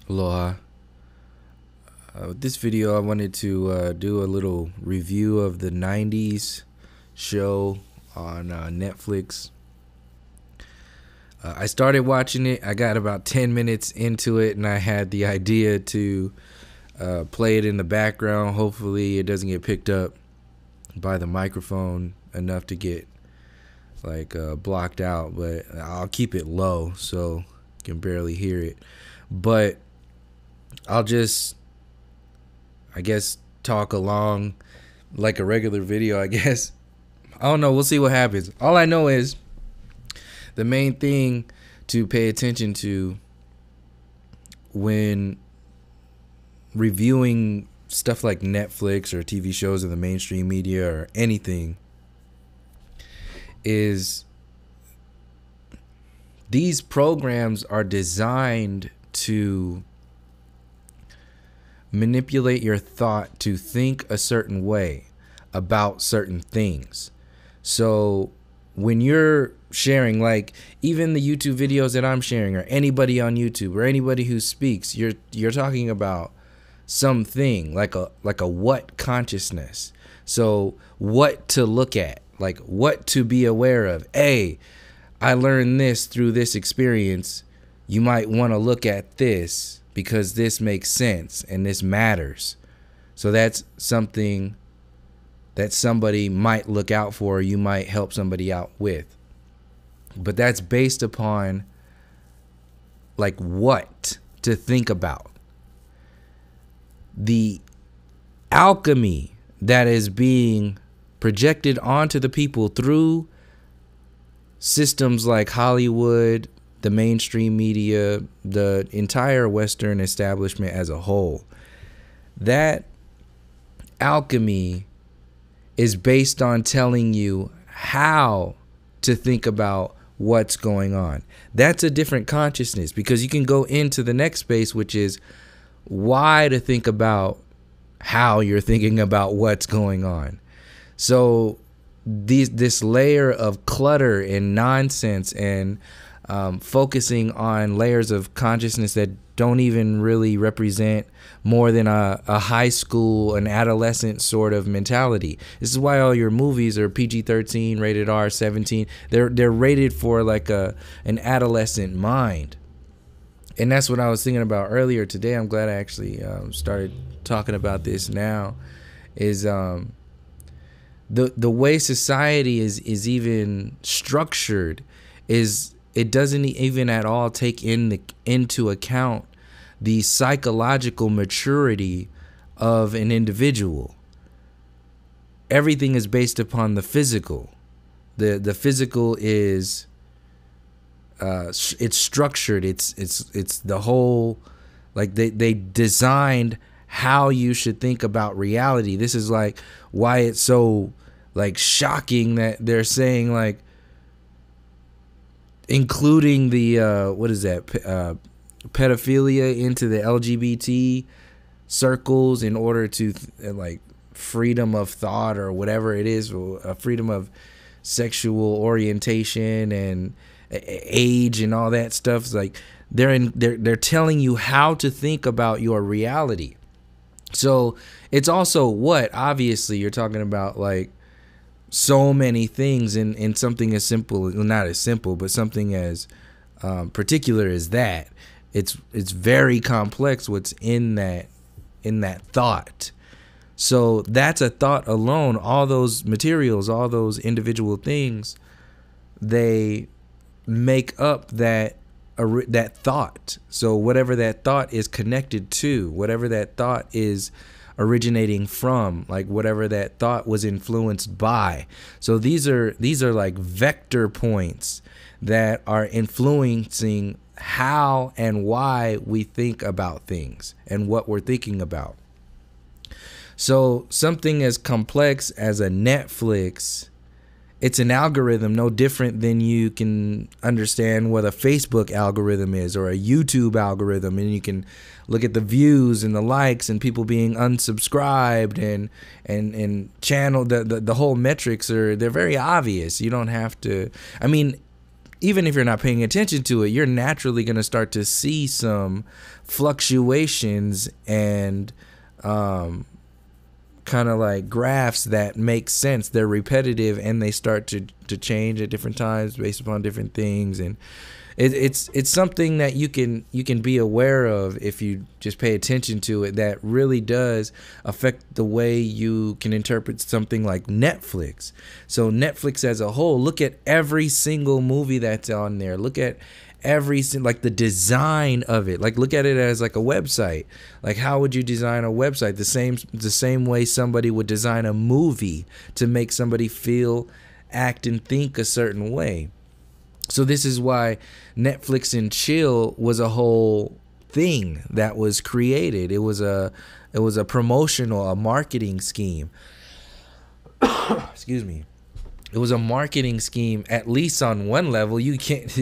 Aloha. With this video, I wanted to do a little review of the 90s show on Netflix. I started watching it. I got about 10 minutes into it, and I had the idea to play it in the background. Hopefully, it doesn't get picked up by the microphone enough to get blocked out, but I'll keep it low so you can barely hear it. But I'll just, I guess, talk along like a regular video, I guess. I don't know. We'll see what happens. All I know is the main thing to pay attention to when reviewing stuff like Netflix or TV shows in the mainstream media or anything is these programs are designed to manipulate your thought to think a certain way about certain things. So when you're sharing, like even the YouTube videos that I'm sharing, or anybody on YouTube or anybody who speaks, you're talking about something like a what consciousness. So what to look at, like what to be aware of. Hey, I learned this through this experience. You might want to look at this because this makes sense and this matters. So that's something that somebody might look out for, or you might help somebody out with. But that's based upon like what to think about. The alchemy that is being projected onto the people through systems like Hollywood, the mainstream media, the entire Western establishment as a whole. That alchemy is based on telling you how to think about what's going on. That's a different consciousness, because you can go into the next space, which is why to think about how you're thinking about what's going on. So this layer of clutter and nonsense and focusing on layers of consciousness that don't even really represent more than a high school, an adolescent sort of mentality. This is why all your movies are PG-13, rated R, 17. They're rated for like an adolescent mind. And that's what I was thinking about earlier today. I'm glad I actually started talking about this now. Is the way society is even structured is it doesn't even at all take into account the psychological maturity of an individual. Everything is based upon the physical. The physical is it's structured. It's the whole, like they designed how you should think about reality. This is like why it's so like shocking that they're saying like including the what is that, pedophilia into the LGBT circles in order to like freedom of thought or whatever it is, or freedom of sexual orientation and age and all that stuff. It's like they're telling you how to think about your reality. So it's also what, obviously you're talking about like so many things in something as simple, not as simple, but something as particular as that. It's very complex what's in that thought. So that's a thought alone. All those materials, all those individual things, they make up that thought. So whatever that thought is connected to, whatever that thought is originating from, like whatever that thought was influenced by. So these are like vector points that are influencing how and why we think about things and what we're thinking about. So something as complex as a Netflix, it's an algorithm no different than you can understand what a Facebook algorithm is or a YouTube algorithm, and you can look at the views and the likes and people being unsubscribed and channel the whole metrics they're very obvious. You don't have to, I mean, even if you're not paying attention to it, you're naturally going to start to see some fluctuations and kind of like graphs that make sense. They're repetitive and they start to change at different times based upon different things. And it's something that you can be aware of if you just pay attention to it, that really does affect the way you can interpret something like Netflix. So Netflix as a whole, look at every single movie that's on there. Look at like the design of it. Like, look at it as like a website. Like, how would you design a website? The same way somebody would design a movie to make somebody feel, act, and think a certain way. So this is why Netflix and chill was a whole thing that was created. It was a promotional, a marketing scheme. Excuse me. It was a marketing scheme, at least on one level. You can't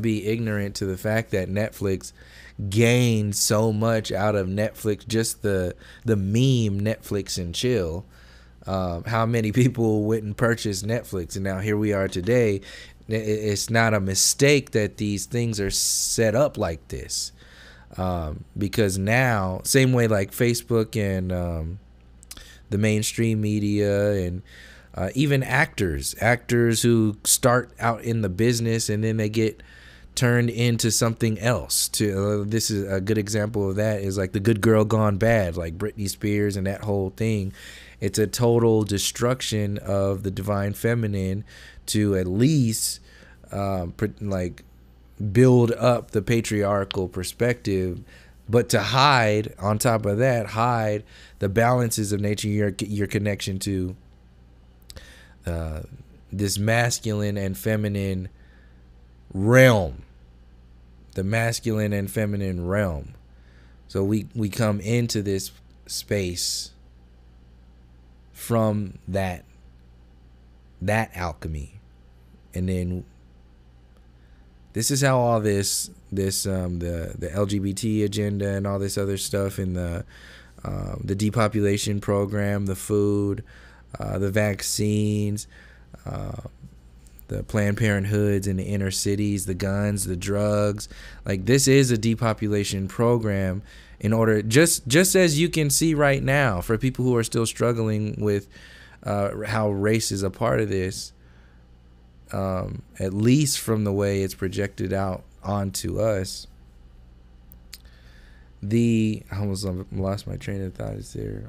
be ignorant to the fact that Netflix gained so much out of Netflix, just the meme Netflix and chill. How many people went and purchased Netflix, and now here we are today. It's not a mistake that these things are set up like this, because now, same way like Facebook and the mainstream media and even actors who start out in the business and then they get turned into something else. This is a good example of that, is like The Good Girl Gone Bad, like Britney Spears and that whole thing. It's a total destruction of the divine feminine to at least like build up the patriarchal perspective, but to hide, on top of that, hide the balances of nature, your connection to this masculine and feminine realm, the masculine and feminine realm. So we come into this space from that alchemy, and then this is how all the LGBT agenda and all this other stuff, and the depopulation program, the food, the vaccines, the Planned Parenthoods in the inner cities, the guns, the drugs, like this is a depopulation program. In order, just as you can see right now, for people who are still struggling with how race is a part of this, at least from the way it's projected out onto us. I almost lost my train of thought. Is there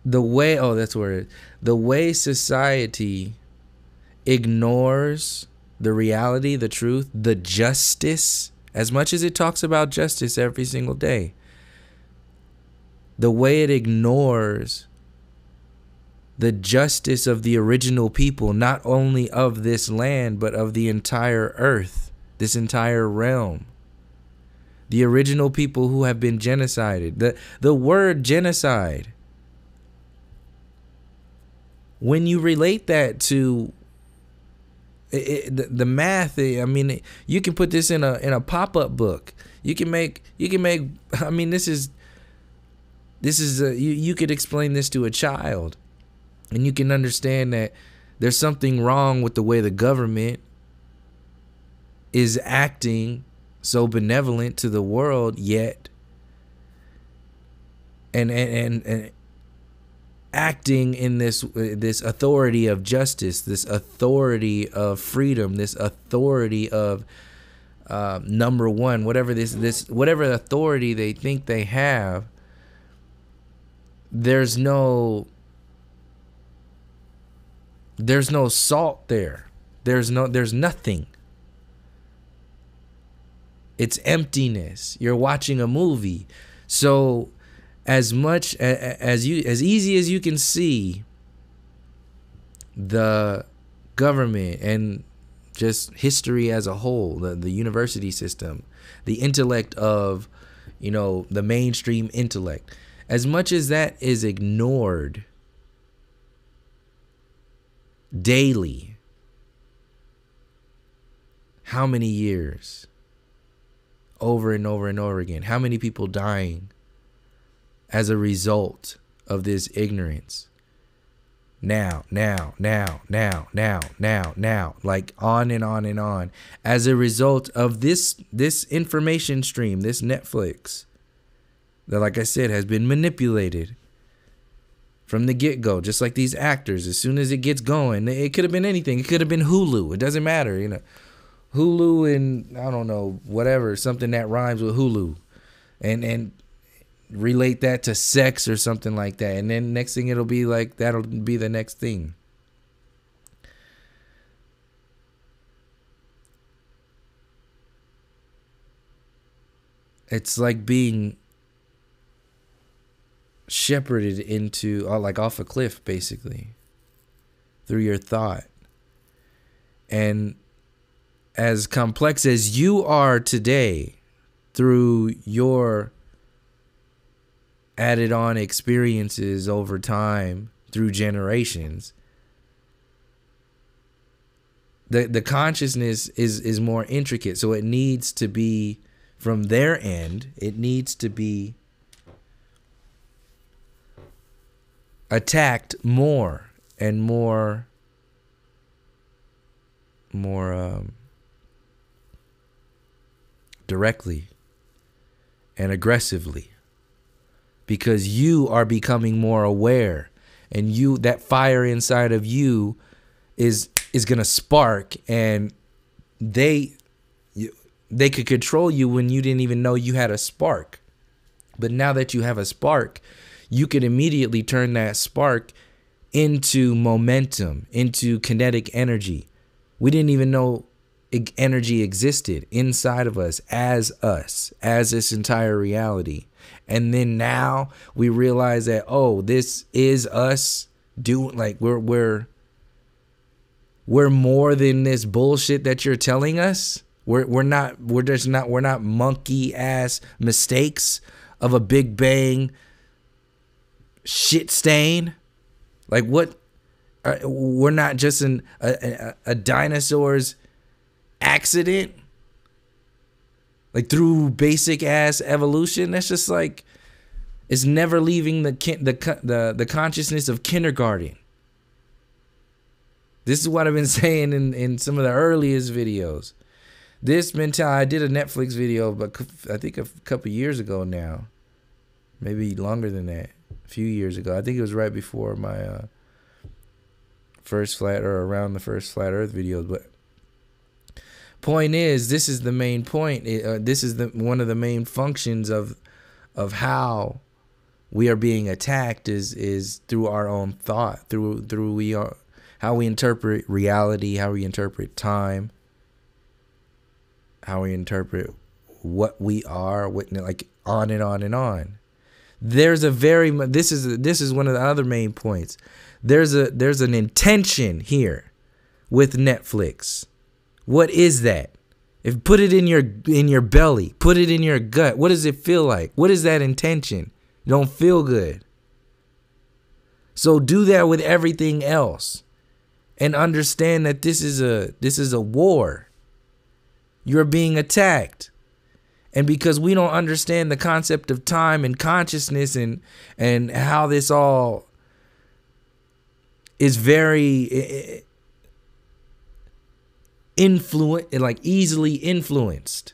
the way? Oh, that's where it is. The way society ignores the reality, the truth, the justice. As much as it talks about justice every single day, the way it ignores the justice of the original people, not only of this land, but of the entire earth, this entire realm. The original people who have been genocided. The word genocide, when you relate that to the math, I mean, you can put this in a pop-up book. You can make. I mean, this is you could explain this to a child, and you can understand that there's something wrong with the way the government is acting so benevolent to the world, yet and acting in this authority of justice, this authority of freedom, this authority of number one, whatever whatever authority they think they have. There's no salt there. There's nothing. It's emptiness. You're watching a movie. So as much as easy as you can see the government and just history as a whole, the university system, the intellect of, the mainstream intellect, as much as that is ignored daily, how many years, over and over and over again, how many people dying as a result of this ignorance? now, like on and on and on, as a result of this information stream, this Netflix, that, like I said, has been manipulated from the get-go, just like these actors. As soon as it gets going, it could have been anything. It could have been Hulu. It doesn't matter, you know. Hulu and, I don't know, whatever, something that rhymes with Hulu. And relate that to sex or something like that. And then next thing it'll be like, that'll be the next thing. It's like being shepherded into, like off a cliff, basically, through your thought. And as complex as you are today, through your added on experiences over time, through generations, the consciousness is more intricate. So it needs to be, from their end, it needs to be attacked more and more directly and aggressively, because you are becoming more aware, and you, that fire inside of you is gonna spark, and they could control you when you didn't even know you had a spark. But now that you have a spark, you can immediately turn that spark into momentum, into kinetic energy. We didn't even know energy existed inside of us as this entire reality. And then now we realize that, oh, this is us doing, like, we're more than this bullshit that you're telling us. We're not monkey ass mistakes of a Big Bang shit stain. Like, what? We're not just a dinosaur's accident, like through basic ass evolution. That's just like, it's never leaving the consciousness of kindergarten. This is what I've been saying in some of the earliest videos. This mentality, I did a Netflix video, but I think a couple years ago now, maybe longer than that, a few years ago. I think it was right before my first flat, or around the first flat Earth videos. But point is, this is the main point. This is one of the main functions of how we are being attacked is through our own thought, through how we interpret reality, how we interpret time, how we interpret what we are, like on and on and on. There's this is one of the other main points. There's an intention here with Netflix. What is that? If put it in your belly, put it in your gut. What does it feel like? What is that intention? It don't feel good. So do that with everything else, and understand that this is a war. You're being attacked. And because we don't understand the concept of time and consciousness and how this all is very easily influenced.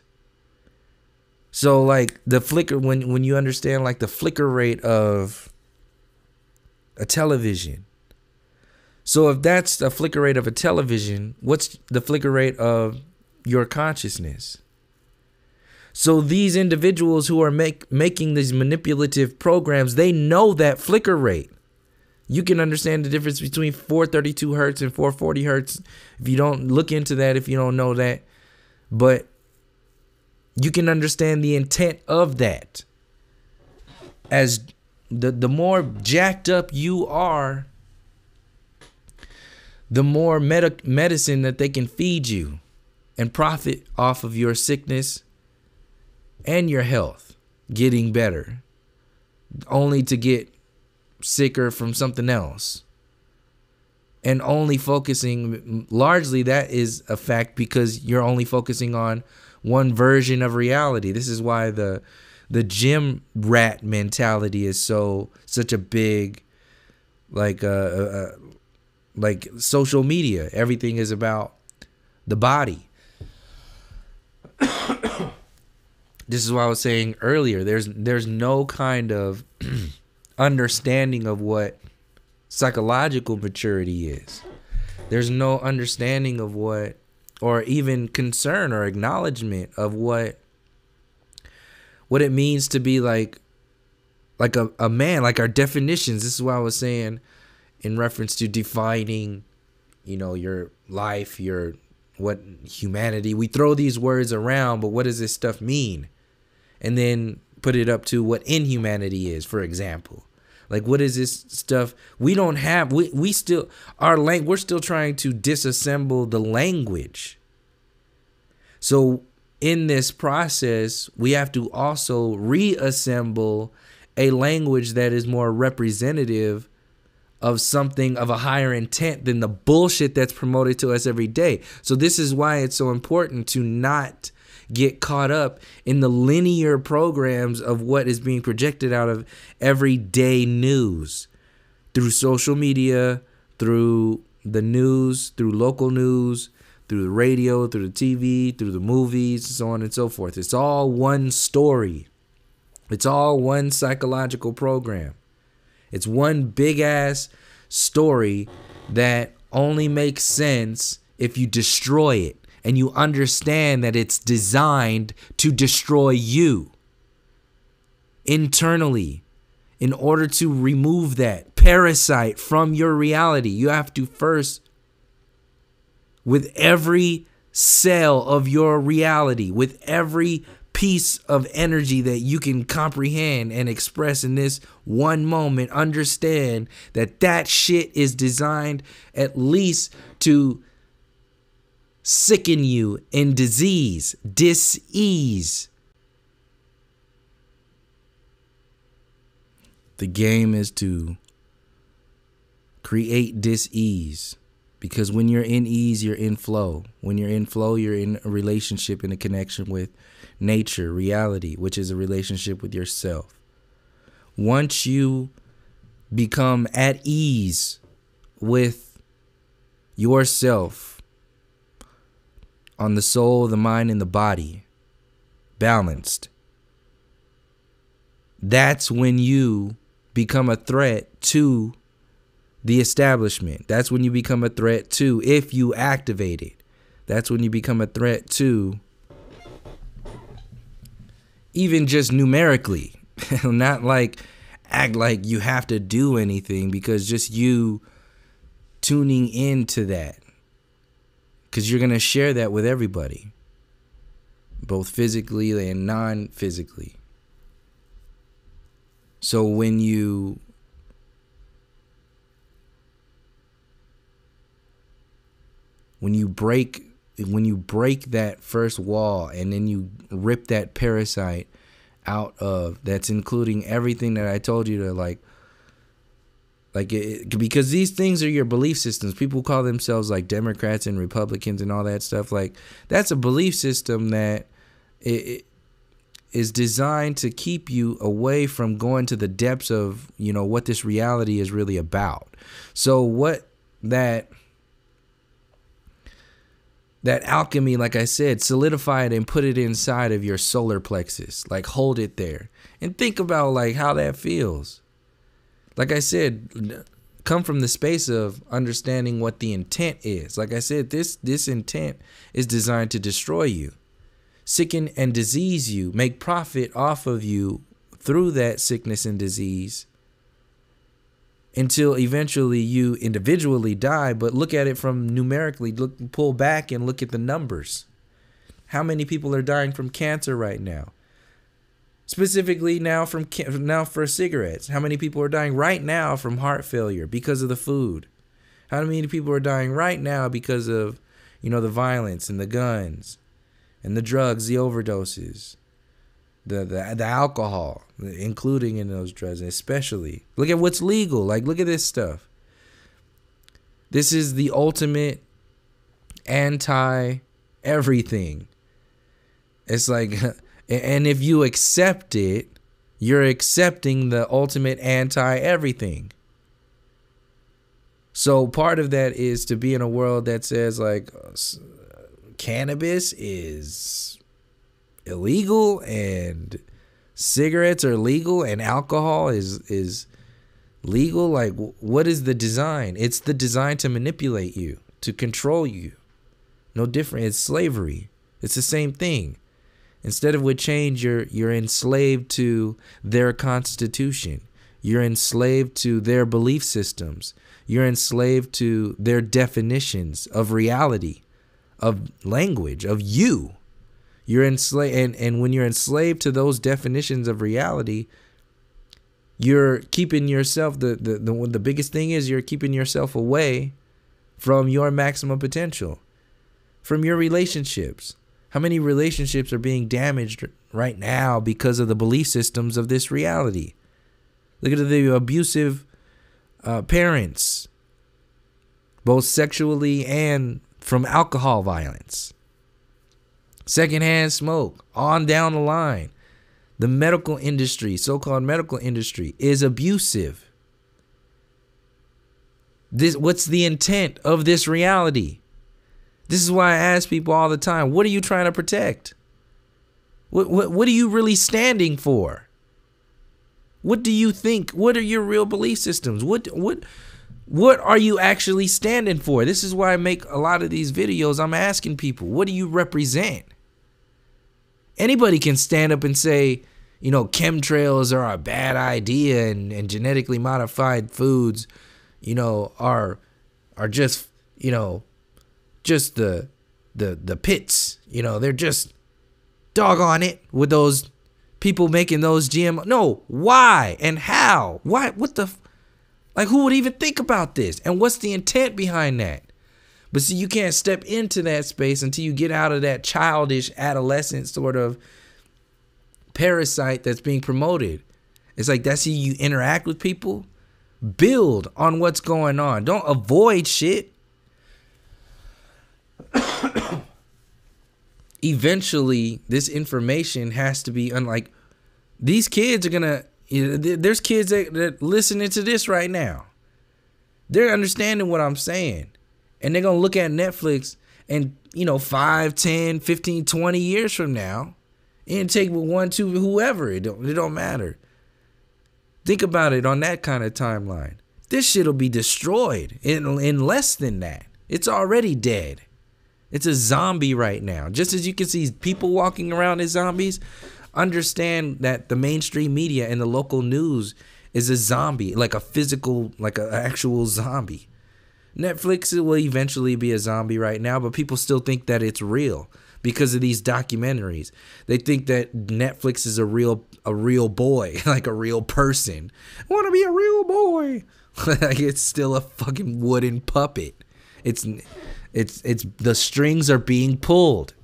So like the flicker, when you understand like the flicker rate of a television. So if that's the flicker rate of a television, what's the flicker rate of your consciousness? So these individuals who are making these manipulative programs, they know that flicker rate. You can understand the difference between 432 hertz and 440 hertz if you don't look into that, if you don't know that. But you can understand the intent of that. As the more jacked up you are, the more medicine that they can feed you and profit off of your sickness and your health getting better, only to get sicker from something else. And only focusing, largely that is a fact, because you're only focusing on one version of reality. This is why the gym rat mentality is such a big, like like social media. Everything is about the body. This is what I was saying earlier. There's no kind of understanding of what psychological maturity is. There's no understanding of what, or even concern or acknowledgement of what it means to be like a man, like our definitions. This is what I was saying in reference to defining, your life, what humanity. We throw these words around, but what does this stuff mean? And then put it up to what inhumanity is, for example. Like, what is this stuff? We don't have, we still, we're still trying to disassemble the language. So in this process, we have to also reassemble a language that is more representative of something of a higher intent than the bullshit that's promoted to us every day. So this is why it's so important to not get caught up in the linear programs of what is being projected out of everyday news through social media, through the news, through local news, through the radio, through the TV, through the movies, so on and so forth. It's all one story. It's all one psychological program. It's one big ass story that only makes sense if you destroy it. And you understand that it's designed to destroy you internally. In order to remove that parasite from your reality, you have to first, with every cell of your reality, with every piece of energy that you can comprehend and express in this one moment, understand that shit is designed at least to sicken you in disease, dis-ease. The game is to create dis-ease, because when you're in ease, you're in flow. When you're in flow, you're in a relationship, in a connection with nature, reality, which is a relationship with yourself. Once you become at ease with yourself, on the soul, the mind, and the body, balanced, that's when you become a threat to the establishment. That's when you become a threat to, if you activate it, that's when you become a threat to, even just numerically, not like act like you have to do anything, because just you tuning into that. Because you're going to share that with everybody, both physically and non-physically. So when you break that first wall, and then you rip that parasite out of, that's including everything that I told you to because these things are your belief systems. People call themselves like Democrats and Republicans and all that stuff. Like, that's a belief system that it is designed to keep you away from going to the depths of, what this reality is really about. So what that alchemy, like I said, solidify it and put it inside of your solar plexus. Like, hold it there and think about like how that feels. Like I said, come from the space of understanding what the intent is. Like I said, this intent is designed to destroy you, sicken and disease you, make profit off of you through that sickness and disease, until eventually you individually die. But look at it from numerically, pull back and look at the numbers. How many people are dying from cancer right now? Specifically now for cigarettes. How many people are dying right now from heart failure because of the food? How many people are dying right now because of, the violence and the guns and the drugs, the overdoses, the alcohol, including in those drugs, especially. Look at what's legal. Like, look at this stuff. This is the ultimate anti-everything. It's like... And if you accept it, you're accepting the ultimate anti-everything. So part of that is to be in a world that says like cannabis is illegal and cigarettes are legal and alcohol is legal. Like, what is the design? It's the design to manipulate you, to control you. No different. It's slavery. It's the same thing. Instead of with change, you're enslaved to their constitution. You're enslaved to their belief systems. You're enslaved to their definitions of reality, of language, of you. You're enslaved, and when you're enslaved to those definitions of reality, you're keeping yourself, the biggest thing is you're keeping yourself away from your maximum potential, from your relationships. How many relationships are being damaged right now because of the belief systems of this reality? Look at the abusive parents, both sexually and from alcohol violence. Secondhand smoke, on down the line. The medical industry, so-called medical industry, is abusive. What's the intent of this reality? This is why I ask people all the time, what are you trying to protect? What are you really standing for? What do you think? What are your real belief systems? What are you actually standing for? This is why I make a lot of these videos. I'm asking people, what do you represent? Anybody can stand up and say, you know, chemtrails are a bad idea and genetically modified foods, you know, are just, you know, just the pits, you know, they're just doggone it with those people making those GMO. No, why and how? Why? What the? Like, who would even think about this? And what's the intent behind that? But see, you can't step into that space until you get out of that childish adolescent sort of parasite that's being promoted. It's like, that's how you interact with people. Build on what's going on. Don't avoid shit. Eventually, this information has to be unlike. These kids are gonna. You know, there's kids that listening to this right now. They're understanding what I'm saying. And they're going to look at Netflix and, you know, 5, 10, 15, 20 years from now, and take with 1, 2, whoever. It don't matter. Think about it on that kind of timeline. This shit will be destroyed in less than that. It's already dead. It's a zombie right now. Just as you can see people walking around as zombies, understand that the mainstream media and the local news is a zombie, like a physical, like an actual zombie. Netflix will eventually be a zombie right now, but people still think that it's real because of these documentaries. They think that Netflix is a real boy, like a real person. I want to be a real boy. Like, it's still a fucking wooden puppet. It's the strings are being pulled.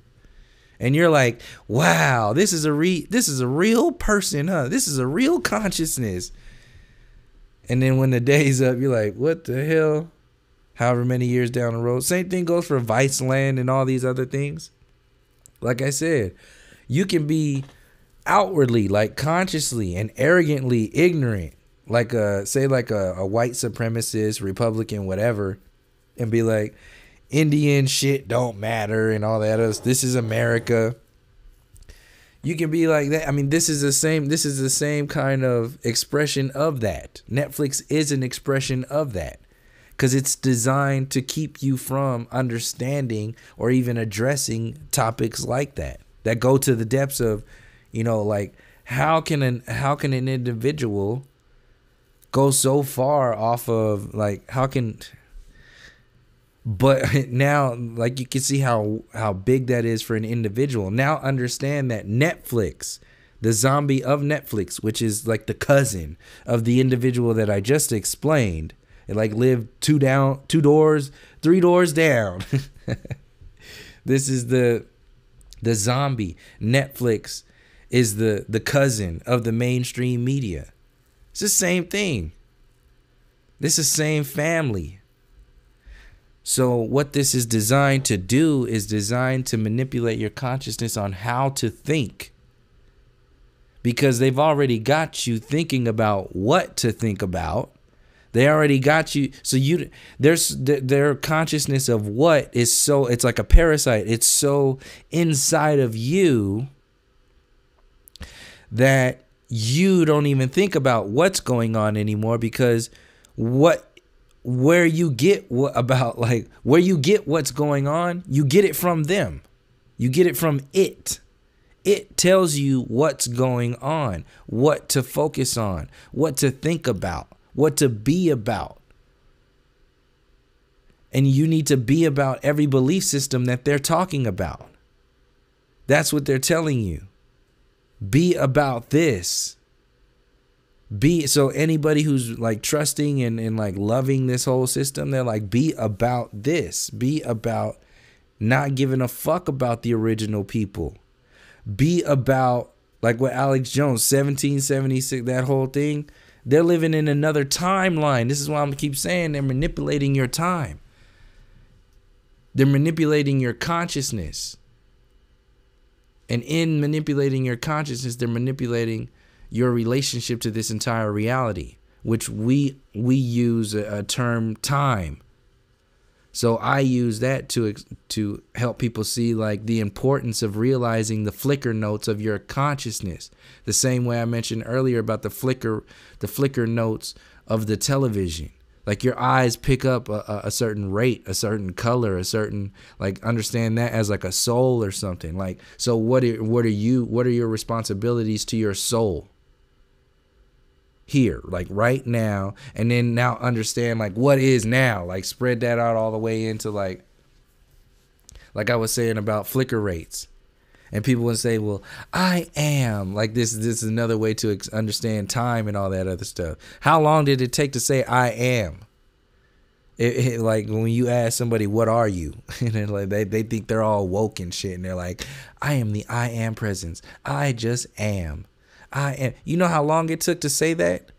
And you're like, wow, this is a real person, huh? This is a real consciousness. And then when the day's up, you're like, what the hell? However many years down the road. Same thing goes for Viceland and all these other things. Like I said, you can be outwardly, like consciously and arrogantly ignorant, like say like a white supremacist, Republican, whatever, and be like, Indian shit don't matter and all that. This is America. You can be like that. I mean, this is the same kind of expression of that. Netflix is an expression of that. Because it's designed to keep you from understanding or even addressing topics like that go to the depths of, you know, like how can an individual go so far off of, like, but now, like, you can see how big that is for an individual. Now understand that Netflix, the zombie of Netflix, which is like the cousin of the individual that I just explained, it like lived 3 doors down. This is the zombie. Netflix is the cousin of the mainstream media. It's the same thing. This is the same family. So what this is designed to do is designed to manipulate your consciousness on how to think. Because they've already got you thinking about what to think about. They already got you. So their consciousness of what is so, it's like a parasite. It's so inside of you that you don't even think about what's going on anymore, because where you get what's going on, you get it from them. You get it from it. It tells you what's going on, what to focus on, what to think about, what to be about. And you need to be about every belief system that they're talking about. That's what they're telling you. Be about this. So anybody who's like trusting and like loving this whole system, they're like, be about this. Be about not giving a fuck about the original people. Be about, like what Alex Jones, 1776, that whole thing. They're living in another timeline. This is why I'm keep saying they're manipulating your time. They're manipulating your consciousness. And in manipulating your consciousness, they're manipulating your relationship to this entire reality, which we use a term time. So I use that to help people see like the importance of realizing the flicker notes of your consciousness. The same way I mentioned earlier about the flicker notes of the television. Like your eyes pick up a certain rate, a certain color, a certain, like, understand that as like a soul or something. Like, so what are your responsibilities to your soul here, like right now? And then now understand like what is now, like spread that out all the way into like I was saying about flicker rates. And people would say, well, I am like this is another way to understand time and all that other stuff. How long did it take to say I am? Like when you ask somebody, what are you? And they're like, they think they're all woke and shit. And they're like, I am the I am presence. I just am. I am. You know how long it took to say that?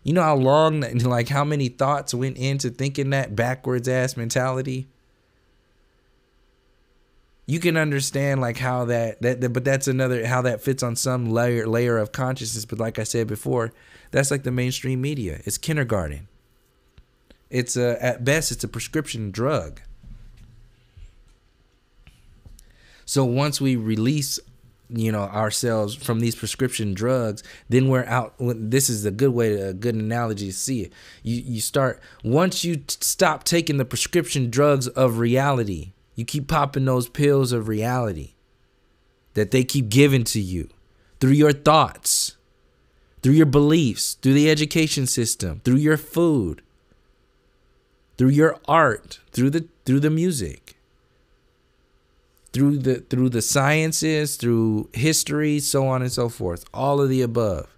You know how long, like how many thoughts went into thinking that backwards ass mentality? You can understand like how but that's another, how that fits on some layer of consciousness. But like I said before, that's like the mainstream media. It's kindergarten. It's at best, it's a prescription drug. So once we release, ourselves from these prescription drugs, then we're out. This is a good analogy to see it. You start, once you stop taking the prescription drugs of reality, you keep popping those pills of reality that they keep giving to you through your thoughts, through your beliefs, through the education system, through your food, through your art, through the music, through the sciences, through history, so on and so forth, all of the above.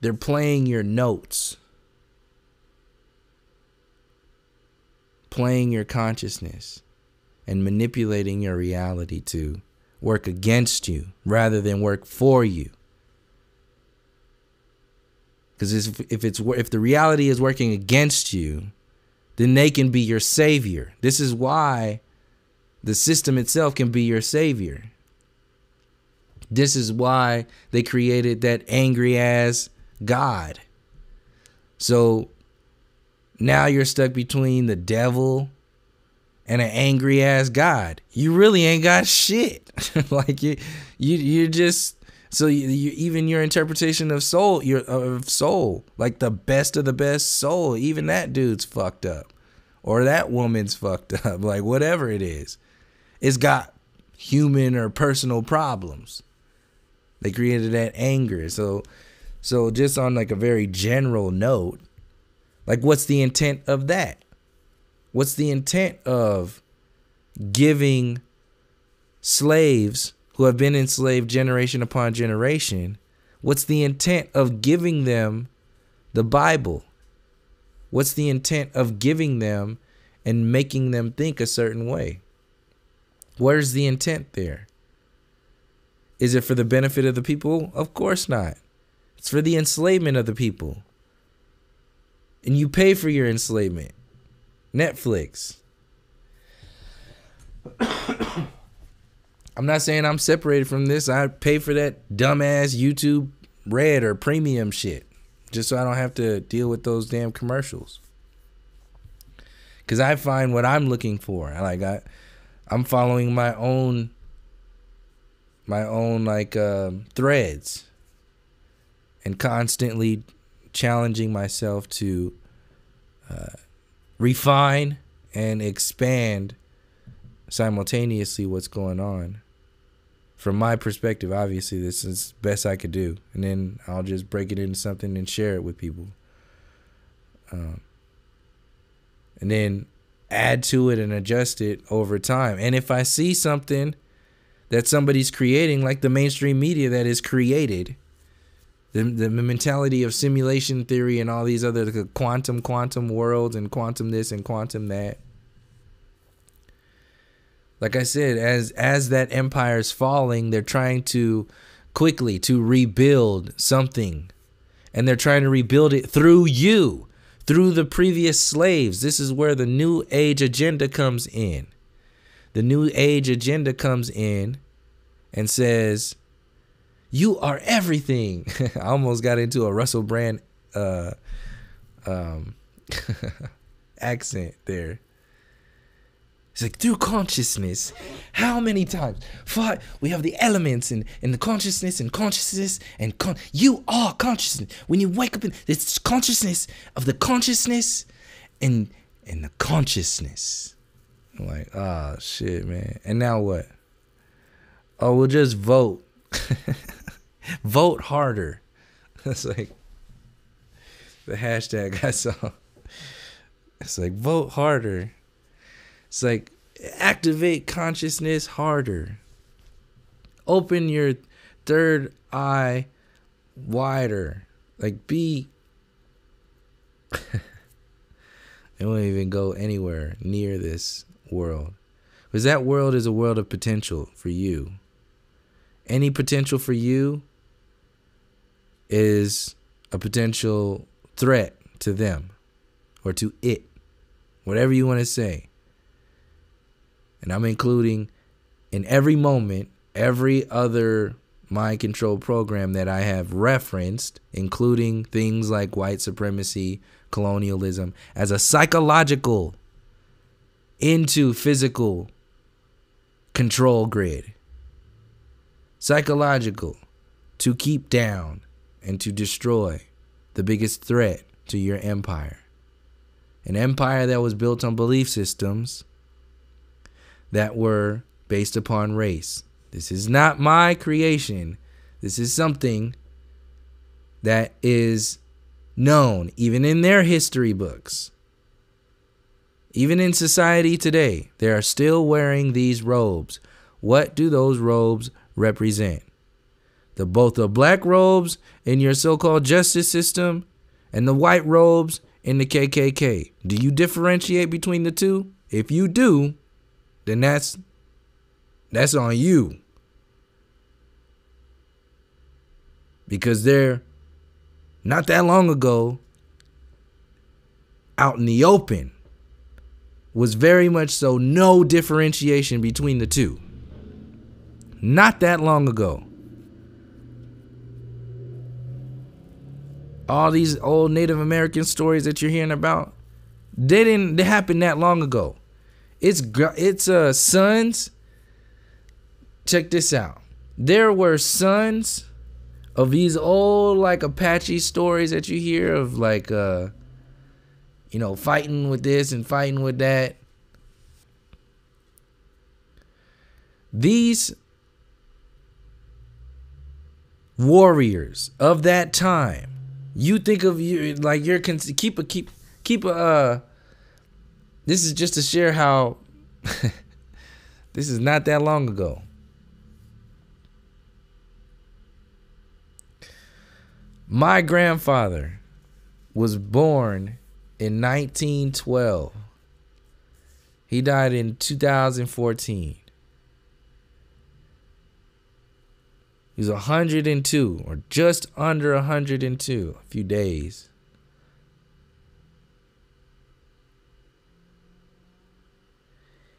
They're playing your notes, playing your consciousness, and manipulating your reality to work against you rather than work for you. Because if the reality is working against you, then they can be your savior. This is why the system itself can be your savior. This is why they created that angry ass God. So now you're stuck between the devil and an angry ass God. You really ain't got shit. Like you just. So you even your interpretation of soul, like the best of the best soul, even that dude's fucked up, or that woman's fucked up, like whatever it is, it's got human or personal problems. They created that anger. So just on like a very general note, like what's the intent of that? What's the intent of giving slaves who have been enslaved generation upon generation? What's the intent of giving them the Bible? What's the intent of giving them and making them think a certain way? Where's the intent there? Is it for the benefit of the people? Of course not. It's for the enslavement of the people. And you pay for your enslavement. Netflix. I'm not saying I'm separated from this. I pay for that dumbass YouTube Red or premium shit just so I don't have to deal with those damn commercials. Because I find what I'm looking for. I'm following my own threads and constantly challenging myself to refine and expand simultaneously what's going on. From my perspective, obviously, this is the best I could do. And then I'll just break it into something and share it with people. And then add to it and adjust it over time. And if I see something that somebody's creating, like the mainstream media that is created, the mentality of simulation theory and all these other quantum worlds and quantum this and quantum that. Like I said, as that empire is falling, they're trying to quickly to rebuild something. And they're trying to rebuild it through you, through the previous slaves. This is where the new age agenda comes in. The new age agenda comes in and says, you are everything. I almost got into a Russell Brand accent there. It's like, through consciousness, how many times? We have the elements and the consciousness and consciousness and you are consciousness. When you wake up, it's consciousness of the consciousness and the consciousness. I'm like, oh, shit, man. And now what? Oh, we'll just vote. Vote harder. That's like the hashtag I saw. It's like, vote harder. It's like, activate consciousness harder. Open your third eye wider. Like, be... It won't even go anywhere near this world. Because that world is a world of potential for you. Any potential for you is a potential threat to them. Or to it. Whatever you want to say. And I'm including in every moment, every other mind control program that I have referenced, including things like white supremacy, colonialism, as a psychological into physical control grid. Psychological to keep down and to destroy the biggest threat to your empire. An empire that was built on belief systems that were based upon race. This is not my creation. This is something that is known even in their history books. Even in society today, they are still wearing these robes. What do those robes represent? Both the black robes in your so-called justice system and the white robes in the KKK. Do you differentiate between the two? If you do, then that's on you. Because they're not that long ago out in the open was very much so no differentiation between the two. Not that long ago. All these old Native American stories that you're hearing about, they happened that long ago. It's sons. Check this out. There were sons of these old like Apache stories that you hear of like fighting with this and fighting with that. These warriors of that time, you think of you like you're keep a this is just to share how this is not that long ago. My grandfather was born in 1912. He died in 2014. He was 102, or just under 102, a few days.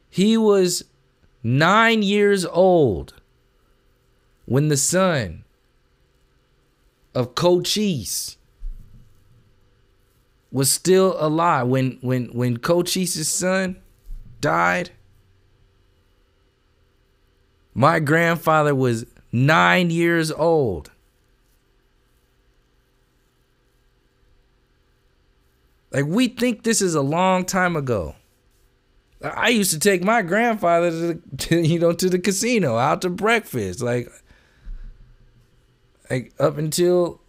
He was 9 years old, when the son of Cochise was still alive, when Cochise's son died, my grandfather was 9 years old. Like, we think this is a long time ago. I used to take my grandfather to the casino, out to breakfast, like up until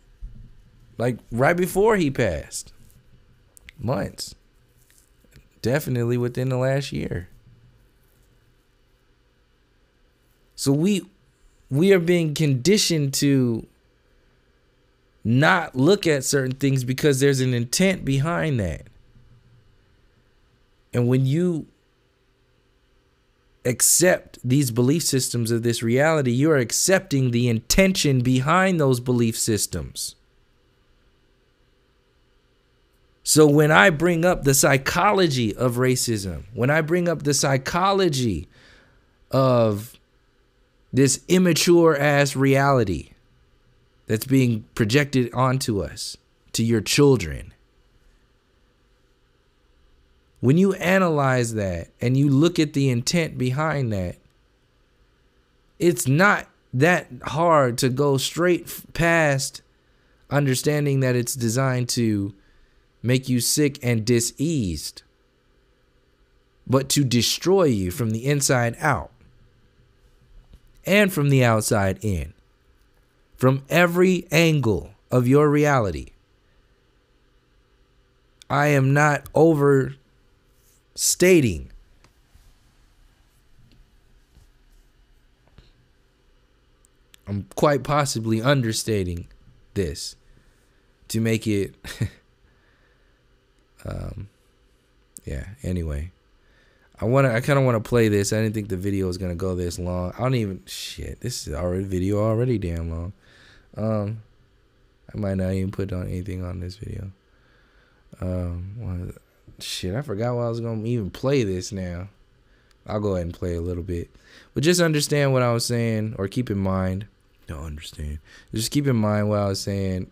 like right before he passed. Months. Definitely within the last year. So we are being conditioned to not look at certain things because there's an intent behind that. And when you accept these belief systems of this reality, you're accepting the intention behind those belief systems. So when I bring up the psychology of racism, when I bring up the psychology of this immature ass reality that's being projected onto us, to your children, when you analyze that and you look at the intent behind that, it's not that hard to go straight past understanding that it's designed to make you sick and diseased, but to destroy you from the inside out and from the outside in, from every angle of your reality. I am not overstating. I'm quite possibly understating this to make it yeah, anyway. I kind of want to play this. I didn't think the video was going to go this long. I don't even, shit, this is already video already damn long. I might not even put on anything on this video. Shit, I forgot why I was going to even play this now. I'll go ahead and play a little bit. But just understand what I was saying, or keep in mind. Don't understand. Just keep in mind what I was saying.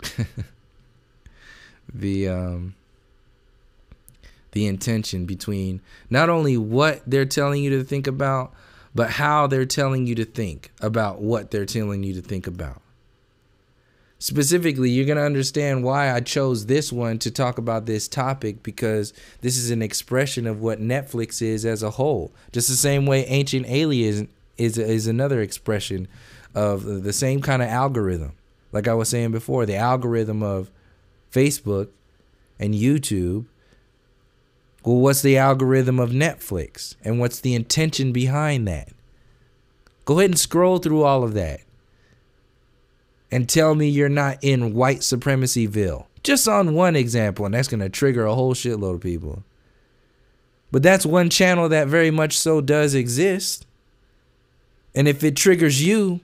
The intention between not only what they're telling you to think about, but how they're telling you to think about what they're telling you to think about. Specifically, you're going to understand why I chose this one to talk about this topic, because this is an expression of what Netflix is as a whole. Just the same way Ancient Aliens is another expression of the same kind of algorithm. Like I was saying before, the algorithm of Facebook and YouTube. Well, what's the algorithm of Netflix? And what's the intention behind that? Go ahead and scroll through all of that. And tell me you're not in white supremacyville. Just on one example, and that's going to trigger a whole shitload of people. But that's one channel that very much so does exist. And if it triggers you,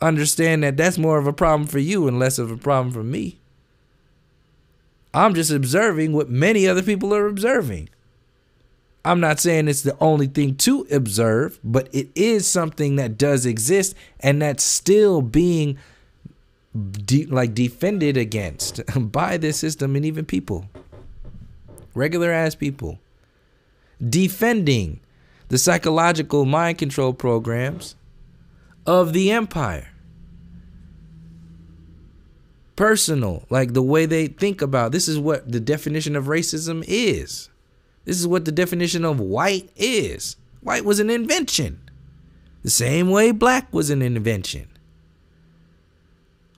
understand that that's more of a problem for you and less of a problem for me. I'm just observing what many other people are observing. I'm not saying it's the only thing to observe, but it is something that does exist, and that's still being defended against by this system, and even people, regular ass people, defending the psychological mind control programs of the empire. Personal, like the way they think about. This is what the definition of racism is. This is what the definition of white is. White was an invention. The same way black was an invention.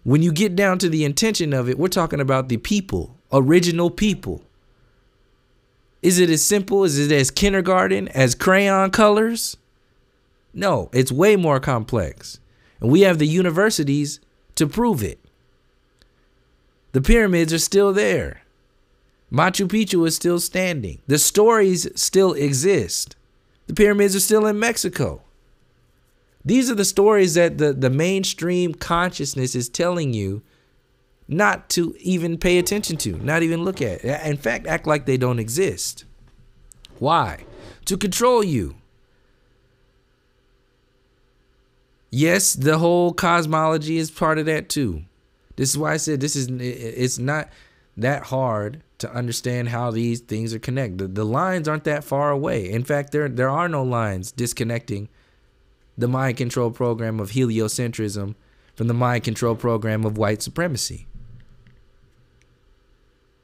When you get down to the intention of it, we're talking about the people, original people. Is it as simple? Is it as kindergarten, as crayon colors? No, it's way more complex. And we have the universities to prove it. The pyramids are still there. Machu Picchu is still standing. The stories still exist. The pyramids are still in Mexico. These are the stories that the mainstream consciousness is telling you not to even pay attention to, not even look at. In fact, act like they don't exist. Why? To control you. Yes, the whole cosmology is part of that too. This is why I said it's not that hard to understand how these things are connected. The lines aren't that far away. In fact, there are no lines disconnecting the mind control program of heliocentrism from the mind control program of white supremacy.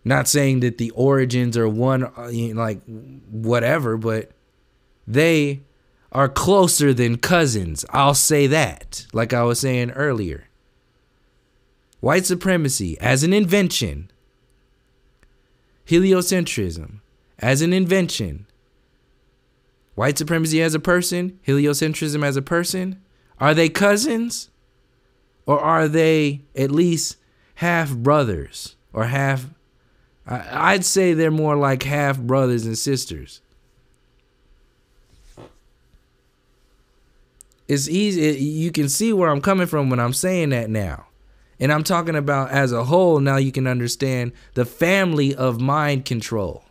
Not saying that the origins are one, like whatever, but they are closer than cousins. I'll say that, like I was saying earlier. White supremacy as an invention, heliocentrism as an invention, white supremacy as a person, heliocentrism as a person, are they cousins? Or are they at least half brothers or half? I'd say they're more like half brothers and sisters. It's easy. You can see where I'm coming from when I'm saying that now. And I'm talking about as a whole. Now you can understand the family of mind control.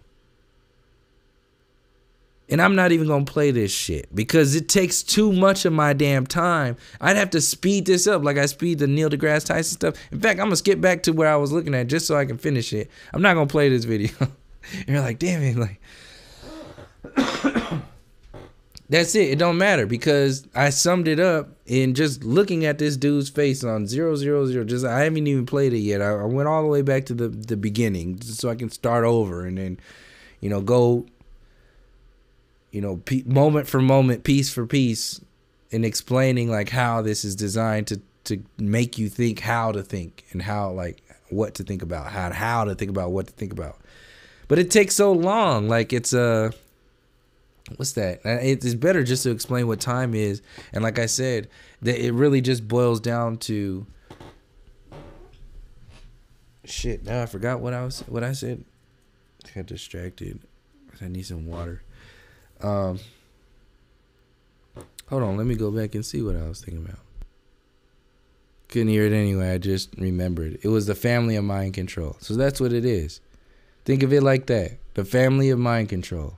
And I'm not even going to play this shit because it takes too much of my damn time. I'd have to speed this up like I speed the Neil deGrasse Tyson stuff. In fact, I'm going to skip back to where I was looking at just so I can finish it. I'm not going to play this video. And you're like, damn it. Like, that's it. It don't matter because I summed it up in just looking at this dude's face on 000. Just I haven't even played it yet. I went all the way back to the beginning just so I can start over and then, go, moment for moment, piece for piece, in explaining like how this is designed to make you think how to think and how, like, what to think about, how to think about what to think about. But it takes so long. Like, it's what's that? It's better just to explain what time is. And like I said, that it really just boils down to shit. Now I forgot what I said. I got distracted. I need some water. Hold on, let me go back and see what I was thinking about. Couldn't hear it anyway, I just remembered. It was the family of mind control. So that's what it is. Think of it like that. The family of mind control.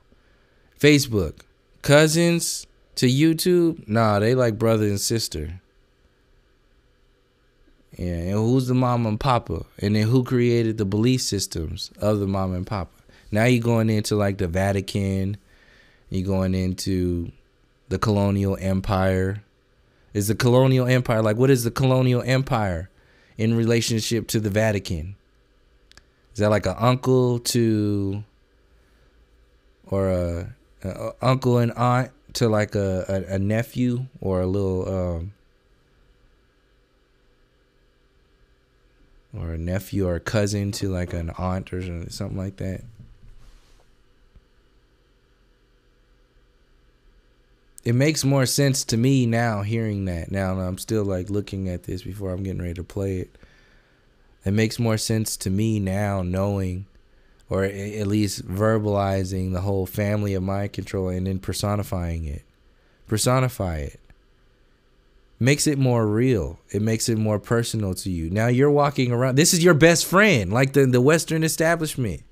Facebook. Cousins to YouTube? Nah, they like brother and sister. Yeah, and who's the mama and papa? And then who created the belief systems of the mama and papa? Now you're going into like the Vatican. You're going into the colonial empire. Is the colonial empire, like, what is the colonial empire in relationship to the Vatican? Is that like an uncle to, or a uncle and aunt to like a nephew, or a little, or a nephew or a cousin to like an aunt or something like that? It makes more sense to me now hearing that. Now I'm still like looking at this before I'm getting ready to play it. It makes more sense to me now knowing, or at least verbalizing, the whole family of mind control and then personifying it. Personify it. Makes it more real. It makes it more personal to you. Now you're walking around. This is your best friend, like the Western establishment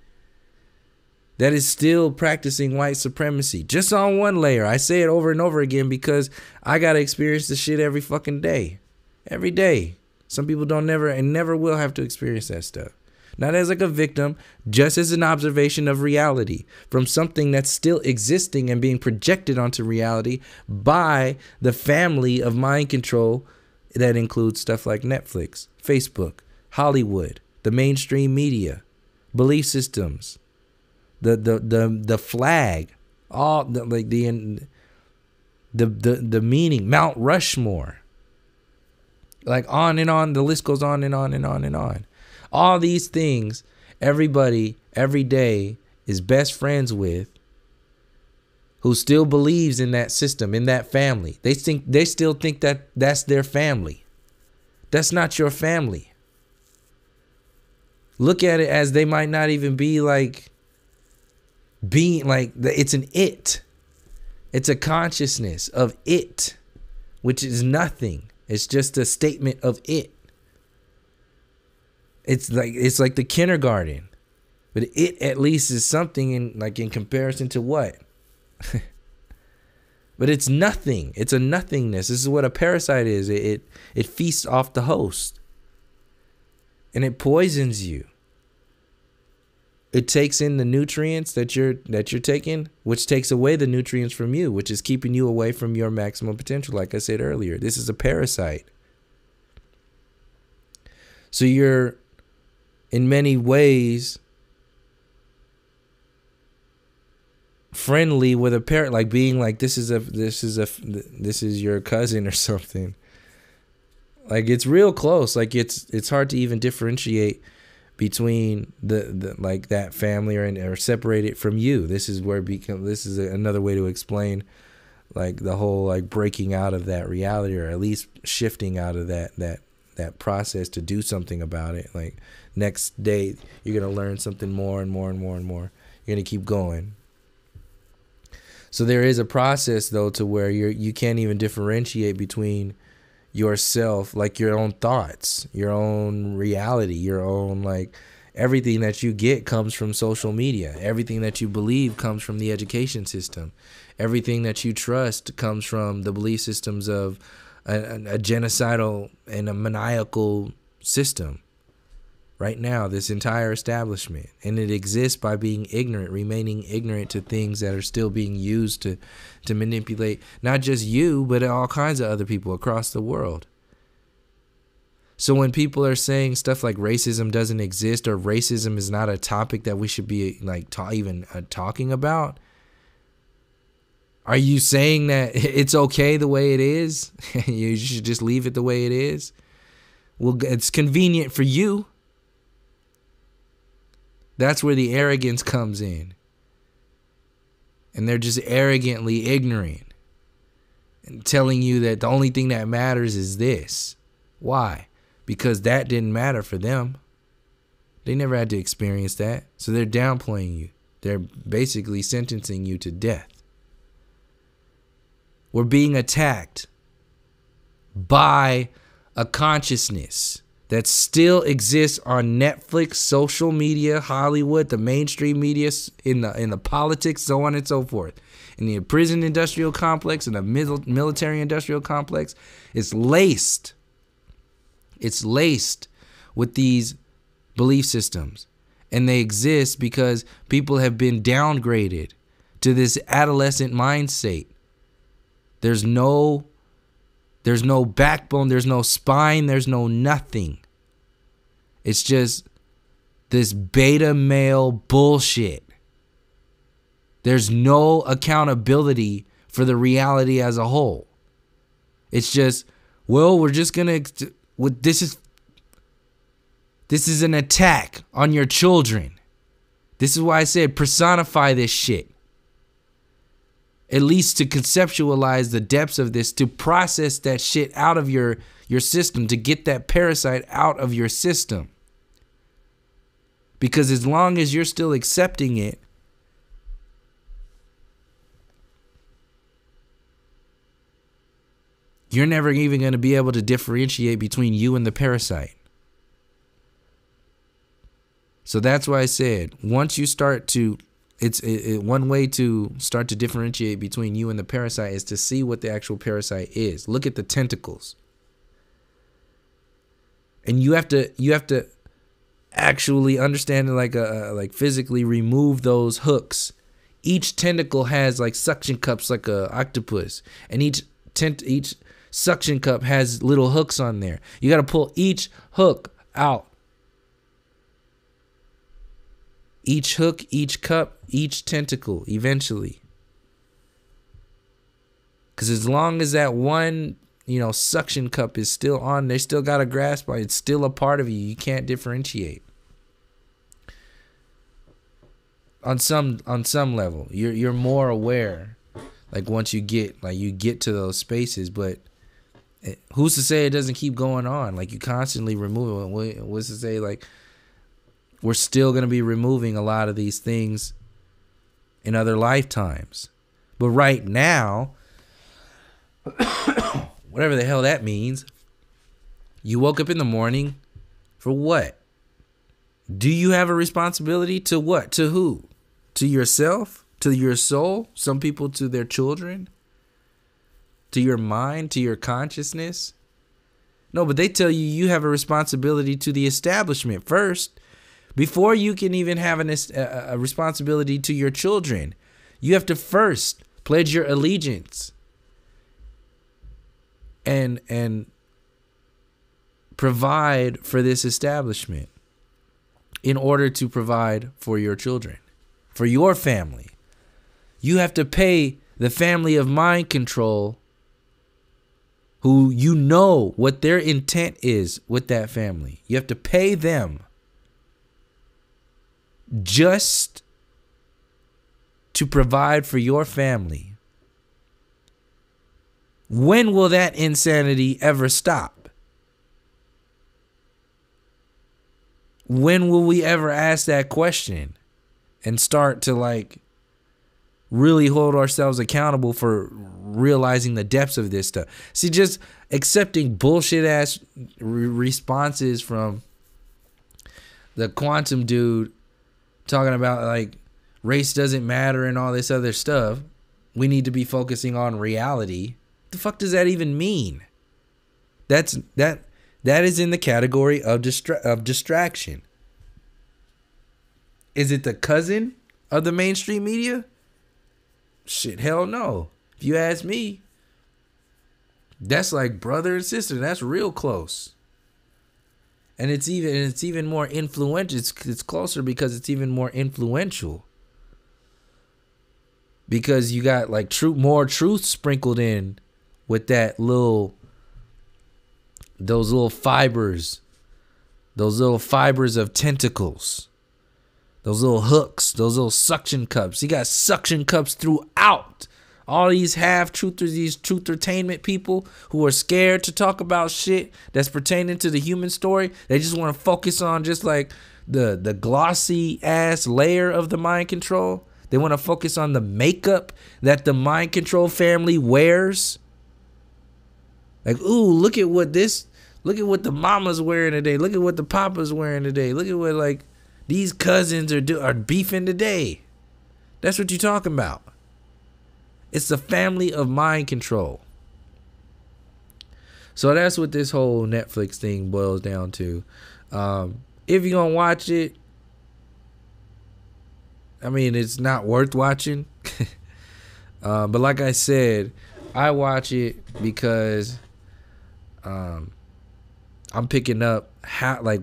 that is still practicing white supremacy, just on one layer. I say it over and over again because I got to experience this shit every fucking day. Every day. Some people don't never and never will have to experience that stuff. Not as like a victim, just as an observation of reality from something that's still existing and being projected onto reality by the family of mind control that includes stuff like Netflix, Facebook, Hollywood, the mainstream media, belief systems, the flag, all the, like the meaning, Mount Rushmore, like on and on. The list goes on and on and on and on. All these things, everybody, every day is best friends with, who still believes in that system, in that family. They still think that that's their family. That's not your family. Look at it as they might not even be like being like, it's an it. It's a consciousness of it, which is nothing. It's just a statement of it. It's like the kindergarten, but it at least is something in comparison to what? But it's nothing. It's a nothingness. This is what a parasite is. It feasts off the host. And it poisons you. It takes in the nutrients that you're taking, which takes away the nutrients from you, which is keeping you away from your maximum potential. Like I said earlier, this is a parasite. So you're, in many ways, friendly with a parent, like being like, this is your cousin or something. Like, it's real close. Like, it's hard to even differentiate between the like that family or separate it from you. This is where this is another way to explain like the whole like breaking out of that reality, or at least shifting out of that process to do something about it. Like, next day you're gonna learn something more and more and more and more. You're gonna keep going. So there is a process though to where you can't even differentiate between yourself, like your own thoughts, your own reality, your own, like, everything that you get comes from social media. Everything that you believe comes from the education system. Everything that you trust comes from the belief systems of a genocidal and a maniacal system. Right now, this entire establishment, and it exists by being ignorant, remaining ignorant to things that are still being used to manipulate not just you, but all kinds of other people across the world. So when people are saying stuff like racism doesn't exist, or racism is not a topic that we should be like talking about, are you saying that it's okay the way it is? You should just leave it the way it is? Well, it's convenient for you. That's where the arrogance comes in. And they're just arrogantly ignorant and telling you that the only thing that matters is this. Why? Because that didn't matter for them. They never had to experience that. So they're downplaying you. They're basically sentencing you to death. We're being attacked by a consciousness that still exists on Netflix, social media, Hollywood, the mainstream media, in the politics, so on and so forth. In the prison industrial complex, in the military industrial complex, it's laced with these belief systems. And they exist because people have been downgraded to this adolescent mind state. There's no backbone, there's no spine, there's no nothing. It's just this beta male bullshit. There's no accountability for the reality as a whole. It's just, well, we're just gonna, this is an attack on your children. This is why I said personify this shit. At least to conceptualize the depths of this, to process that shit out of your system, to get that parasite out of your system. Because as long as you're still accepting it, you're never even going to be able to differentiate between you and the parasite. So that's why I said, once you start to, one way to start to differentiate between you and the parasite is to see what the actual parasite is. Look at the tentacles. And you have to actually understand, like physically remove those hooks. Each tentacle has like suction cups, like a octopus, and each suction cup has little hooks on there. You got to pull each hook out. Each hook, each cup, each tentacle, eventually. Because as long as that one, suction cup is still on, they still got a grasp on it. It's still a part of you. You can't differentiate. On some level, you're more aware. Like once you get to those spaces, but who's to say it doesn't keep going on? Like you constantly remove it. What's to say like we're still going to be removing a lot of these things in other lifetimes. But right now, whatever the hell that means, you woke up in the morning for what? Do you have a responsibility to what? To who? To yourself? To your soul? Some people to their children? to your mind, to your consciousness? No, but they tell you you have a responsibility to the establishment first. Before you can even have a responsibility to your children, you have to first pledge your allegiance and provide for this establishment in order to provide for your children, for your family. You have to pay the family of mind control, who you know what their intent is with that family. You have to pay them just to provide for your family. When will that insanity ever stop? When will we ever ask that question and start to like really hold ourselves accountable for realizing the depths of this stuff? See, just accepting bullshit ass responses from the quantum dude talking about like race doesn't matter and all this other stuff. We need to be focusing on reality. What the fuck does that even mean? That is in the category of distraction. Is it the cousin of the mainstream media? Shit, hell no. If you ask me, that's like brother and sister. That's real close. And it's even more influential. It's closer because it's even more influential. Because you got like more truth sprinkled in with those little fibers of tentacles, those little hooks, those little suction cups. You got suction cups throughout. All these half-truthers, these Truthertainment people who are scared to talk about shit that's pertaining to the human story. They just want to focus on just like the glossy ass layer of the mind control. They want to focus on the makeup that the mind control family wears. Like, ooh, look at what the mama's wearing today. Look at what the papa's wearing today. Look at what like these cousins are beefing today. That's what you're talking about. It's the family of mind control. So that's what this whole Netflix thing boils down to. If you're going to watch it, I mean, it's not worth watching. But like I said, I watch it because I'm picking up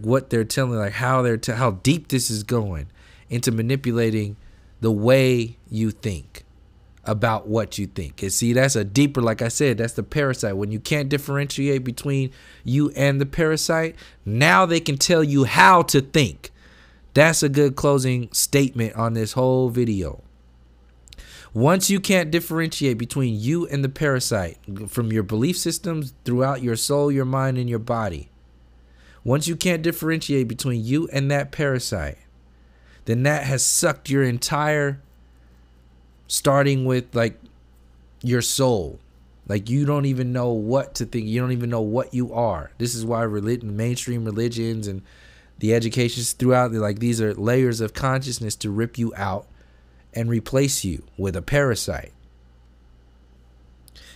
what they're telling, like how deep this is going into manipulating the way you think about what you think. And see, that's a deeper, like I said, that's the parasite. When you can't differentiate between you and the parasite, now they can tell you how to think. That's a good closing statement on this whole video. Once you can't differentiate between you and the parasite from your belief systems throughout your soul, your mind, and your body, once you can't differentiate between you and that parasite, then that has sucked your entire, starting with like your soul. Like you don't even know what to think. You don't even know what you are. This is why mainstream religions and the educations throughout, like these are layers of consciousness to rip you out and replace you with a parasite.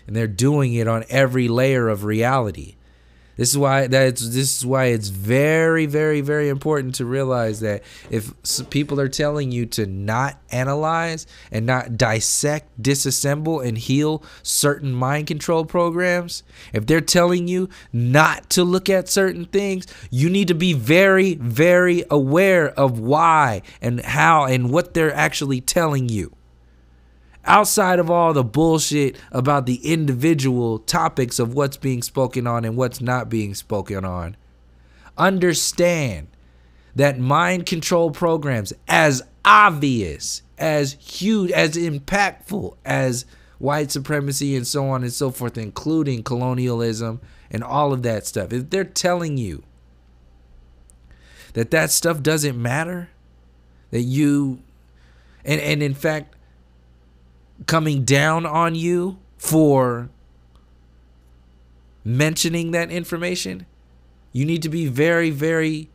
And they're doing it on every layer of reality. This is why it's very, very, very important to realize that if people are telling you to not analyze and not dissect, disassemble, and heal certain mind control programs, if they're telling you not to look at certain things, you need to be very, very aware of why and how and what they're actually telling you. Outside of all the bullshit about the individual topics of what's being spoken on and what's not being spoken on, understand that mind control programs, as obvious, as huge, as impactful as white supremacy and so on and so forth, including colonialism and all of that stuff, if they're telling you that stuff doesn't matter, that you, and in fact, coming down on you for mentioning that information, you need to be very, very,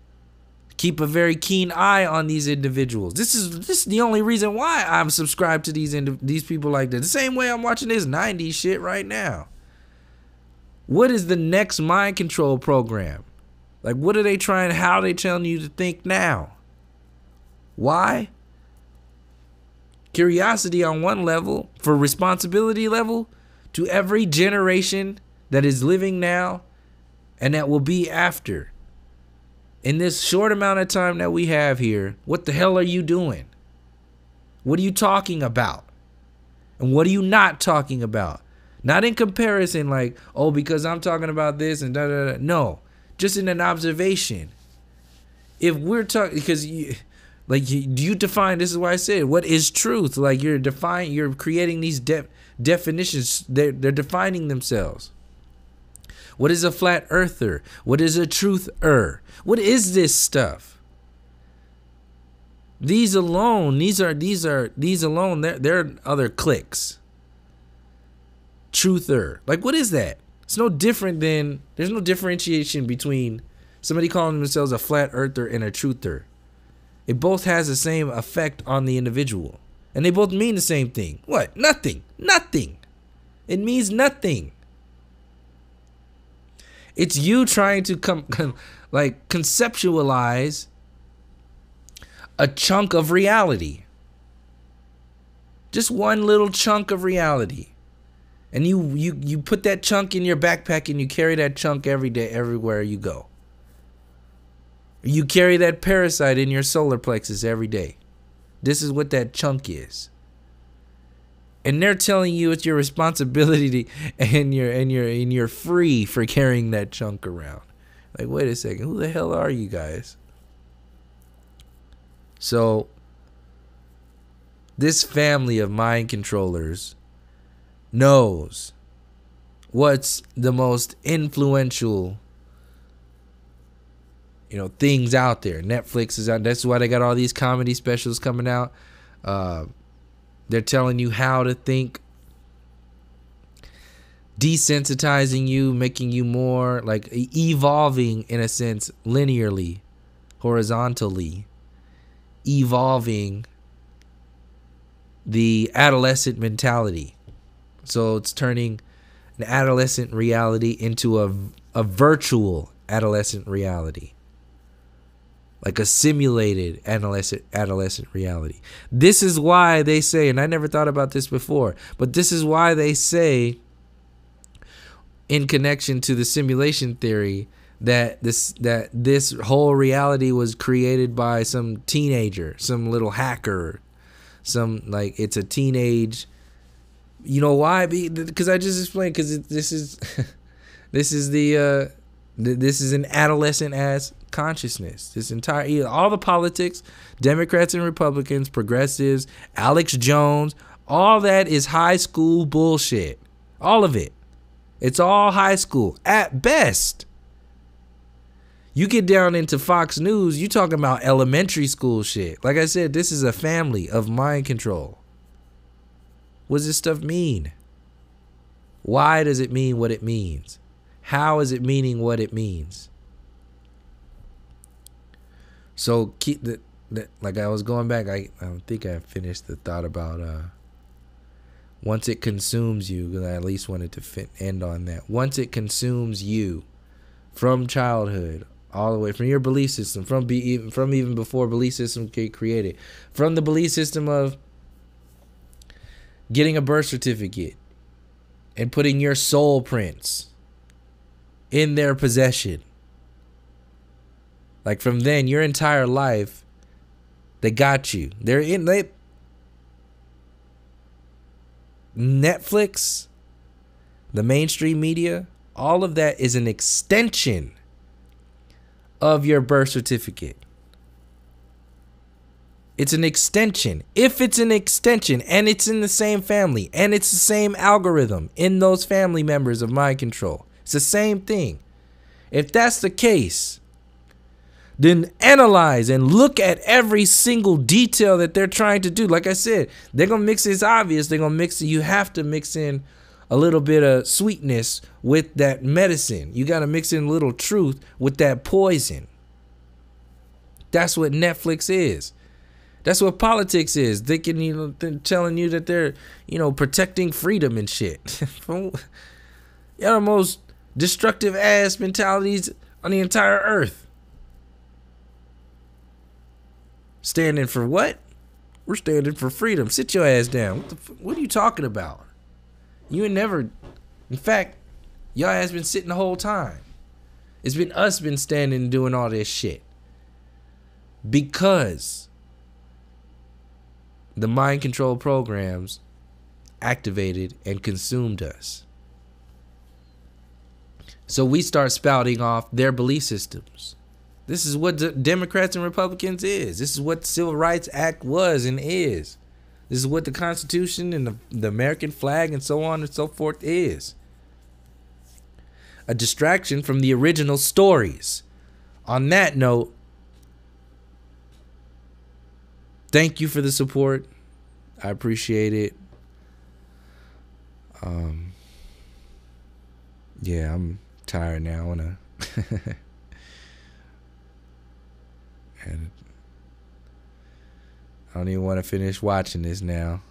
keep a very keen eye on these individuals. This is the only reason why I'm subscribed to these people like that. The same way I'm watching this 90s shit right now. What is the next mind control program? Like, what are they trying, how are they telling you to think now? Why? Curiosity on one level, for responsibility level, to every generation that is living now and that will be after. In this short amount of time that we have here, what the hell are you doing? What are you talking about? And what are you not talking about? Not in comparison like, oh, because I'm talking about this and da da da. No, just in an observation. If we're talking, because you, like, do you define, this is why I said, what is truth? Like, you're creating these definitions. They're defining themselves. What is a flat earther? What is a truther? What is this stuff? These alone, these alone, they're other clicks. Truther. Like, what is that? It's no different than, there's no differentiation between somebody calling themselves a flat earther and a truther. It both has the same effect on the individual. And they both mean the same thing. What? Nothing. Nothing. It means nothing. It's you trying to conceptualize a chunk of reality. Just one little chunk of reality. And you put that chunk in your backpack and you carry that chunk every day, everywhere you go. You carry that parasite in your solar plexus every day. This is what that chunk is. And they're telling you it's your responsibility and you're free for carrying that chunk around. Like, wait a second, who the hell are you guys? So this family of mind controllers knows what's the most influential, things out there. Netflix is out. That's why they got all these comedy specials coming out. They're telling you how to think, desensitizing you, making you more like evolving in a sense, linearly, horizontally, evolving the adolescent mentality. So it's turning an adolescent reality into a virtual adolescent reality. Like a simulated adolescent reality. This is why they say, and I never thought about this before, but this is why they say, in connection to the simulation theory, that this whole reality was created by some teenager, some little hacker, it's a teenage. You know why? Because I just explained. Because this is an adolescent ass consciousness. This entire, all the politics, Democrats and Republicans, progressives, Alex Jones, all that is high school bullshit. All of it. It's all high school at best. You get down into Fox News, you talking about elementary school shit. Like I said, this is a family of mind control. What does this stuff mean? Why does it mean what it means? How is it meaning what it means? So keep like I was going back, I don't think I finished the thought about once it consumes you, because I at least wanted to end on that. Once it consumes you from childhood, all the way from your belief system, from even before belief systems get created, from the belief system of getting a birth certificate and putting your soul prints in their possession. Like from then, your entire life, they got you. Netflix, the mainstream media, all of that is an extension of your birth certificate. It's an extension. If it's an extension and it's in the same family and it's the same algorithm in those family members of mind control, it's the same thing. If that's the case, then analyze and look at every single detail that they're trying to do. Like I said, they're going to mix it. It's obvious. They're going to mix it. You have to mix in a little bit of sweetness with that medicine. You got to mix in a little truth with that poison. That's what Netflix is. That's what politics is. They can, they're telling you that they're, protecting freedom and shit. You're the most destructive ass mentalities on the entire earth. Standing for what? We're standing for freedom. Sit your ass down. What are you talking about? You ain't never. In fact, y'all has been sitting the whole time. It's been us been standing and doing all this shit. Because the mind control programs activated and consumed us. So we start spouting off their belief systems. This is what Democrats and Republicans is. This is what the Civil Rights Act was and is. This is what the Constitution and the American flag and so on and so forth is. A distraction from the original stories. On that note, thank you for the support. I appreciate it. Yeah, I'm tired now. I wanna and I don't even want to finish watching this now.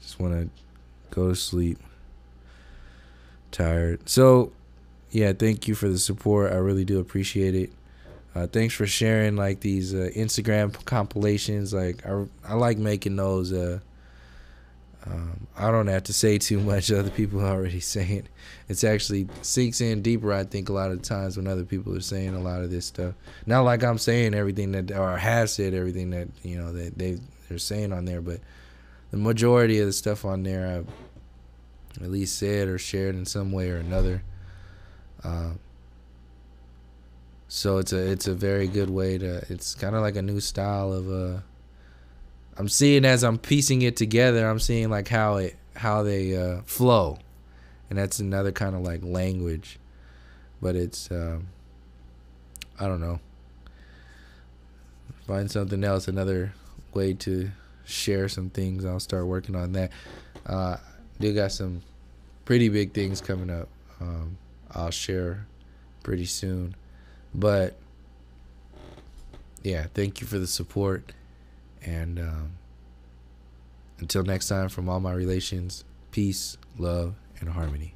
Just want to go to sleep. Tired. So, yeah, thank you for the support. I really do appreciate it. Thanks for sharing like these Instagram compilations. Like I like making those. I don't have to say too much. Other people are already saying. It's actually sinks in deeper, I think, a lot of times when other people are saying a lot of this stuff. Not like I'm saying everything that, or have said everything that, you know, that they're saying on there, but the majority of the stuff on there I've at least said or shared in some way or another. So it's a very good way to. It's kind of like a new style of. I'm seeing as I'm piecing it together. I'm seeing like how they flow, and that's another kind of like language, but it's I don't know. Find something else, another way to share some things. I'll start working on that. Do got some pretty big things coming up. I'll share pretty soon. But yeah, thank you for the support. And until next time, from all my relations, peace, love, and harmony.